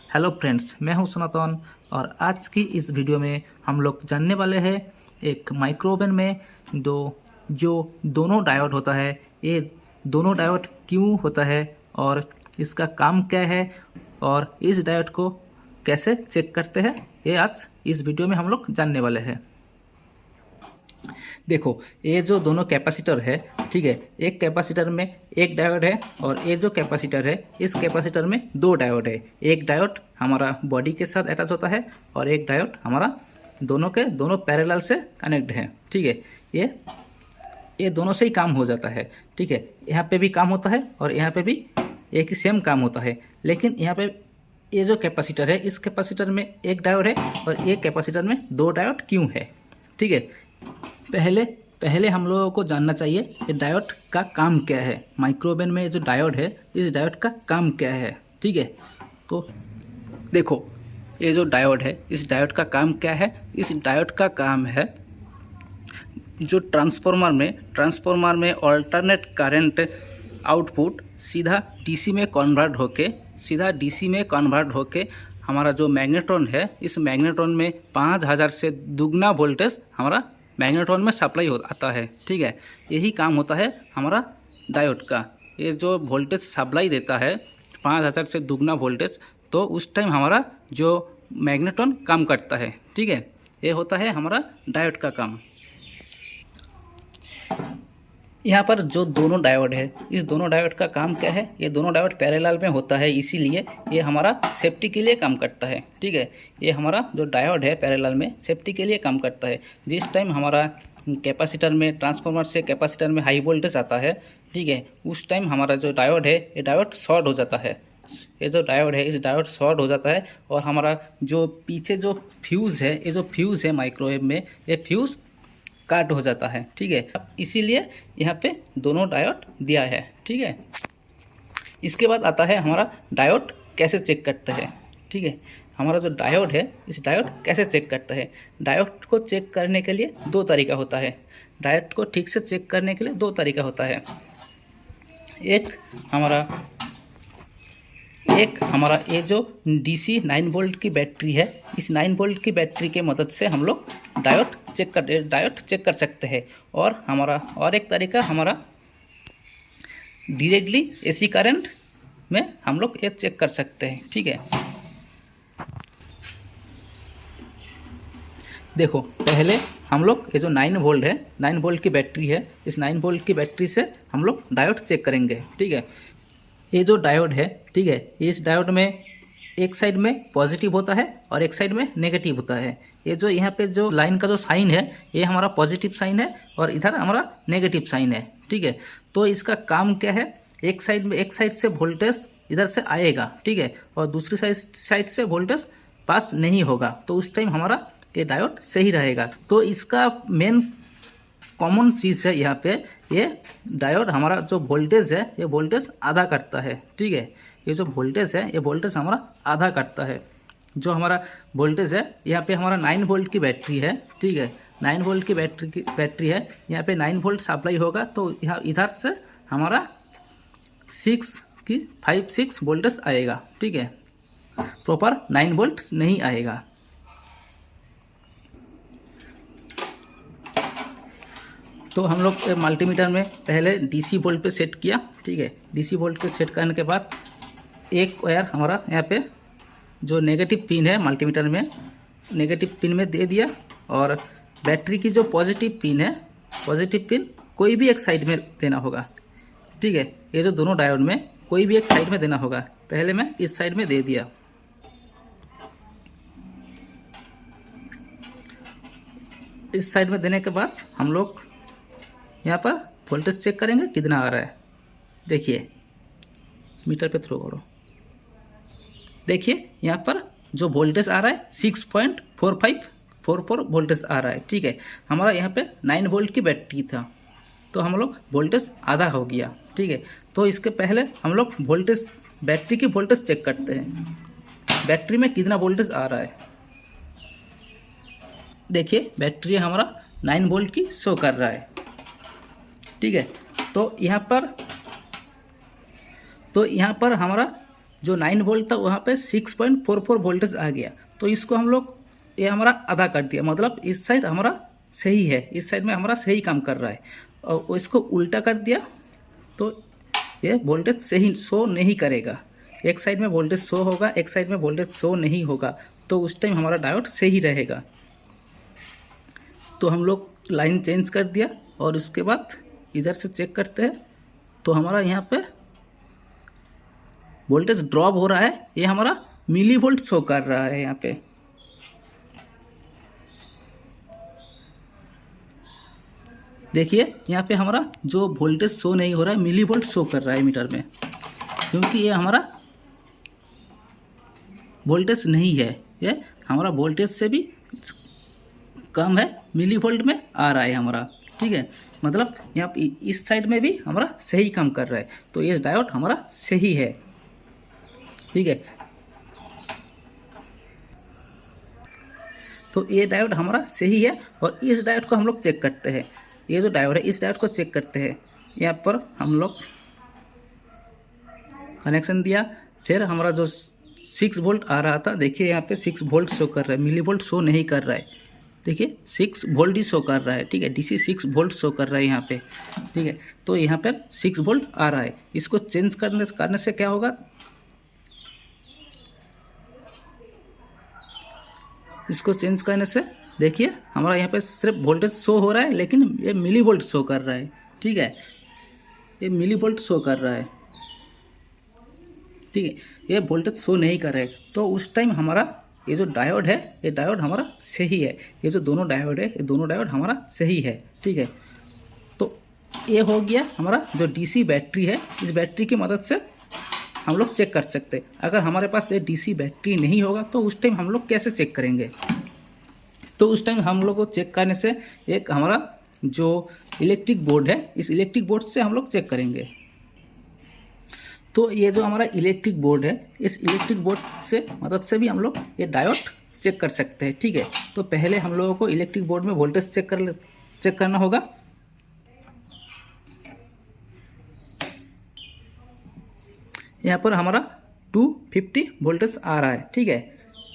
Hello friends, मैं हूं सनातन और आज की इस वीडियो में हम लोग जानने वाले हैं एक माइक्रो ओवन में जो दोनों डायोड होता है, ये दोनों डायोड क्यों होता है और इसका काम क्या है और इस डायोड को कैसे चेक करते हैं, ये आज इस वीडियो में हम लोग जानने वाले हैं। देखो, ये जो दोनों कैपेसिटर है, ठीक है, एक कैपेसिटर में एक डायोड है और ये जो कैपेसिटर है इस कैपेसिटर में दो डायोड है। एक डायोड हमारा बॉडी के साथ अटैच होता है और एक डायोड हमारा दोनों के दोनों पैरेलल से कनेक्ट है। ठीक है, ये दोनों से ही काम हो जाता है। ठीक है, यहाँ पे भी काम होता है और यहाँ पे भी एक ही सेम काम होता है। लेकिन यहाँ पे ये जो कैपेसिटर है इस कैपेसिटर में एक डायोड है और ये कैपेसिटर में दो डायोड क्यों है। ठीक है, पहले हम लोगों को जानना चाहिए ये डायोड का काम क्या है। माइक्रो ओवन में जो डायोड है इस डायोड का काम क्या है। ठीक है, तो देखो, ये जो डायोड है इस डायोड का काम क्या है। इस डायोड का काम है जो ट्रांसफार्मर में अल्टरनेट करंट आउटपुट सीधा डीसी में कन्वर्ट होके हमारा जो मैग्नेट्रॉन है इस मैग्नेट्रॉन में 5000 से दुगना वोल्टेज हमारा मैग्नेट्रॉन में सप्लाई आता है। ठीक है, यही काम होता है हमारा डायोड का। ये जो वोल्टेज सप्लाई देता है 5000 से दुगना वोल्टेज, तो उस टाइम हमारा जो मैग्नेट्रॉन काम करता है। ठीक है, ये होता है हमारा डायोड का काम। यहाँ पर जो दोनों डायोड है इस दोनों डायोड का काम क्या है। ये दोनों डायोड पैरेलल में होता है, इसीलिए ये हमारा सेफ्टी के लिए काम करता है। ठीक है, ये हमारा जो डायोड है पैरेलल में सेफ्टी के लिए काम करता है। जिस टाइम हमारा कैपेसिटर में ट्रांसफार्मर से कैपेसिटर में हाई वोल्टेज आता है, ठीक है, उस टाइम हमारा जो डायोड है ये डायोड शॉर्ट हो जाता है। ये जो डायोड है इस डायोड शॉर्ट हो जाता है और हमारा जो पीछे जो फ्यूज़ है, ये जो फ्यूज़ है माइक्रोवेव में, ये फ्यूज़ काट हो जाता है। ठीक है, इसीलिए यहाँ पे दोनों डायोड दिया है। ठीक है, इसके बाद आता है हमारा डायोड कैसे चेक करते हैं। ठीक है, हमारा जो डायोड है इस डायोड कैसे चेक करता है। डायोड को चेक करने के लिए दो तरीका होता है। डायोड को ठीक से चेक करने के लिए दो तरीका होता है। एक हमारा ये जो DC 9 वोल्ट की बैटरी है, इस 9 वोल्ट की बैटरी के मदद से हम लोग डायोड चेक कर सकते हैं। और एक तरीका हमारा डायरेक्टली AC करंट में हम लोग ये चेक कर सकते हैं। ठीक है, देखो, पहले हम लोग ये जो 9 वोल्ट है, 9 वोल्ट की बैटरी है, इस 9 वोल्ट की बैटरी से हम लोग डायोड चेक करेंगे। ठीक है, ये जो डायोड है, ठीक है, इस डायोड में एक साइड में पॉजिटिव होता है और एक साइड में नेगेटिव होता है। ये जो यहाँ पे जो लाइन का जो साइन है ये हमारा पॉजिटिव साइन है और इधर हमारा नेगेटिव साइन है। ठीक है, तो इसका काम क्या है, एक साइड से वोल्टेज इधर से आएगा, ठीक है, और दूसरी साइड से वोल्टेज पास नहीं होगा, तो उस टाइम हमारा ये डायोड सही रहेगा। तो इसका मेन कॉमन चीज़ है यहाँ पे, ये डायोड हमारा जो वोल्टेज है ये वोल्टेज आधा करता है। ठीक है, ये जो वोल्टेज है ये वोल्टेज हमारा आधा करता है। जो हमारा वोल्टेज है यहाँ पे हमारा 9 वोल्ट की बैटरी है। ठीक है, 9 वोल्ट की बैटरी है, यहाँ पे 9 वोल्ट सप्लाई होगा, तो यहाँ इधर से हमारा 6 वोल्टेज आएगा। ठीक है, प्रॉपर 9 वोल्ट नहीं आएगा। तो हम लोग मल्टीमीटर में पहले DC वोल्ट पे सेट किया। ठीक है, DC वोल्ट पे सेट करने के बाद एक वायर हमारा यहाँ पे जो नेगेटिव पिन है मल्टीमीटर में, नेगेटिव पिन में दे दिया और बैटरी की जो पॉजिटिव पिन है, पॉजिटिव पिन कोई भी एक साइड में देना होगा। ठीक है, ये जो दोनों डायोड में कोई भी एक साइड में देना होगा। पहले मैं इस साइड में दे दिया। इस साइड में देने के बाद हम लोग यहाँ पर वोल्टेज चेक करेंगे कितना आ रहा है। देखिए, मीटर पे थ्रो करो, देखिए यहाँ पर जो वोल्टेज आ रहा है 6.4544 वोल्टेज आ रहा है। ठीक है, हमारा यहाँ पे 9 वोल्ट की बैटरी था, तो हम लोग वोल्टेज आधा हो गया। ठीक है, तो इसके पहले हम लोग बैटरी की वोल्टेज चेक करते हैं, बैटरी में कितना वोल्टेज आ रहा है। देखिए, बैटरी हमारा 9 वोल्ट की शो कर रहा है। ठीक है, तो यहाँ पर हमारा जो 9 वोल्ट था वहाँ पे 6.44 वोल्टेज आ गया। तो इसको हम लोग ये हमारा आधा कर दिया, मतलब इस साइड हमारा सही है, इस साइड में हमारा सही काम कर रहा है, और इसको उल्टा कर दिया तो ये वोल्टेज सही शो नहीं करेगा। एक साइड में वोल्टेज शो होगा, एक साइड में वोल्टेज शो नहीं होगा, तो उस टाइम हमारा डायोड सही रहेगा। तो हम लोग लाइन चेंज कर दिया और उसके बाद इधर से चेक करते हैं तो हमारा यहाँ पे वोल्टेज ड्रॉप हो रहा है, ये हमारा मिली वोल्ट शो कर रहा है। यहाँ पे देखिए, यहाँ पे हमारा जो वोल्टेज शो नहीं हो रहा है, मिली वोल्ट शो कर रहा है मीटर में, क्योंकि ये हमारा वोल्टेज नहीं है, ये हमारा वोल्टेज से भी कम है, मिली वोल्ट में आ रहा है हमारा। ठीक है, मतलब यहाँ पे इस साइड में भी हमारा सही काम कर रहा है, तो ये डायोड हमारा सही है। ठीक है, तो ये डायोड हमारा सही है। और इस डायोड को हम लोग चेक करते हैं, ये जो डायोड है इस डायोड को चेक करते हैं। यहाँ पर हम लोग कनेक्शन दिया, फिर हमारा जो 6 वोल्ट आ रहा था, देखिए यहाँ पे 6 वोल्ट शो कर रहा है, मिली वोल्ट शो नहीं कर रहा है। देखिए 6 वोल्ट ही शो कर रहा है। ठीक है, डीसी 6 वोल्ट शो कर रहा है यहाँ पे। ठीक है, तो यहाँ पर 6 वोल्ट आ रहा है। इसको चेंज करने से क्या होगा, इसको चेंज करने से देखिए हमारा यहाँ पे सिर्फ वोल्टेज शो हो रहा है, लेकिन ये मिली वोल्ट शो कर रहा है। ठीक है, ये मिली वोल्ट शो कर रहा है। ठीक है, ये वोल्टेज शो नहीं कर रहा है, तो उस टाइम हमारा ये जो डायोड है, ये डायोड हमारा सही है। ये जो दोनों डायोड है, ये दोनों डायोड हमारा सही है। ठीक है, तो ये हो गया हमारा जो डीसी बैटरी है। इस बैटरी की मदद से हम लोग चेक कर सकते हैं। अगर हमारे पास ये डीसी बैटरी नहीं होगा तो उस टाइम हम लोग कैसे चेक करेंगे, तो उस टाइम हम लोग को चेक करने से एक हमारा जो इलेक्ट्रिक बोर्ड है, इस इलेक्ट्रिक बोर्ड से हम लोग चेक करेंगे। तो ये जो हमारा इलेक्ट्रिक बोर्ड है, इस इलेक्ट्रिक बोर्ड से मदद से भी हम लोग ये डायोड चेक कर सकते हैं। ठीक है, तो पहले हम लोगों को इलेक्ट्रिक बोर्ड में वोल्टेज चेक करना होगा। यहाँ पर हमारा 250 वोल्टेज आ रहा है। ठीक है,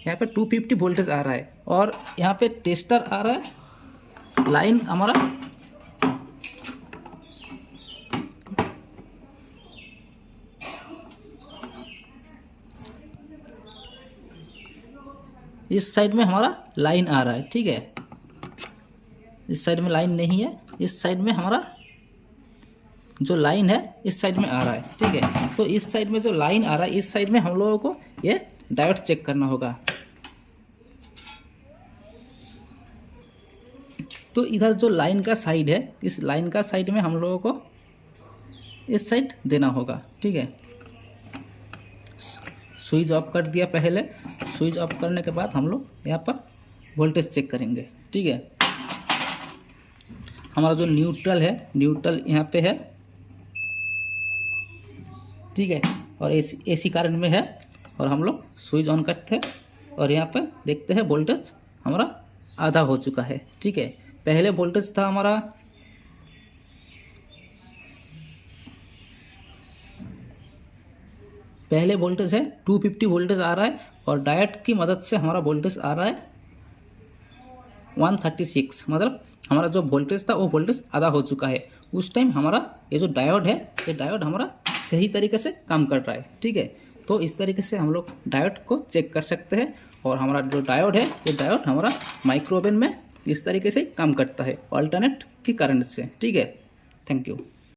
यहाँ पे 250 वोल्टेज आ रहा है, और यहाँ पे टेस्टर आ रहा है। लाइन हमारा इस साइड में हमारा लाइन आ रहा है। ठीक है, इस साइड में लाइन नहीं है, इस साइड में हमारा जो लाइन है इस साइड में आ रहा है। ठीक है, तो इस साइड में जो लाइन आ रहा है, इस साइड में हम लोगों को ये डायोड चेक करना होगा। तो इधर जो लाइन का साइड है, इस लाइन का साइड में हम लोगों को इस साइड देना होगा। ठीक है, स्विच ऑफ कर दिया पहले। स्विच ऑफ करने के बाद हम लोग यहाँ पर वोल्टेज चेक करेंगे। ठीक है, हमारा जो न्यूट्रल है, न्यूट्रल यहाँ पे है। ठीक है, और एसी करंट में है, और हम लोग स्विच ऑन करते हैं और यहाँ पर देखते हैं वोल्टेज हमारा आधा हो चुका है। ठीक है, पहले वोल्टेज था हमारा पहले वोल्टेज है 250 वोल्टेज आ रहा है, और डायोड की मदद से हमारा वोल्टेज आ रहा है 136। मतलब हमारा जो वोल्टेज था वो वोल्टेज आधा हो चुका है। उस टाइम हमारा ये जो डायोड है, ये डायोड हमारा सही तरीके से काम कर रहा है। ठीक है, तो इस तरीके से हम लोग डायोड को चेक कर सकते हैं। और हमारा जो डायोड है, ये डायोड हमारा माइक्रोवेव में इस तरीके से काम करता है, अल्टरनेट की करंट से। ठीक है, थैंक यू।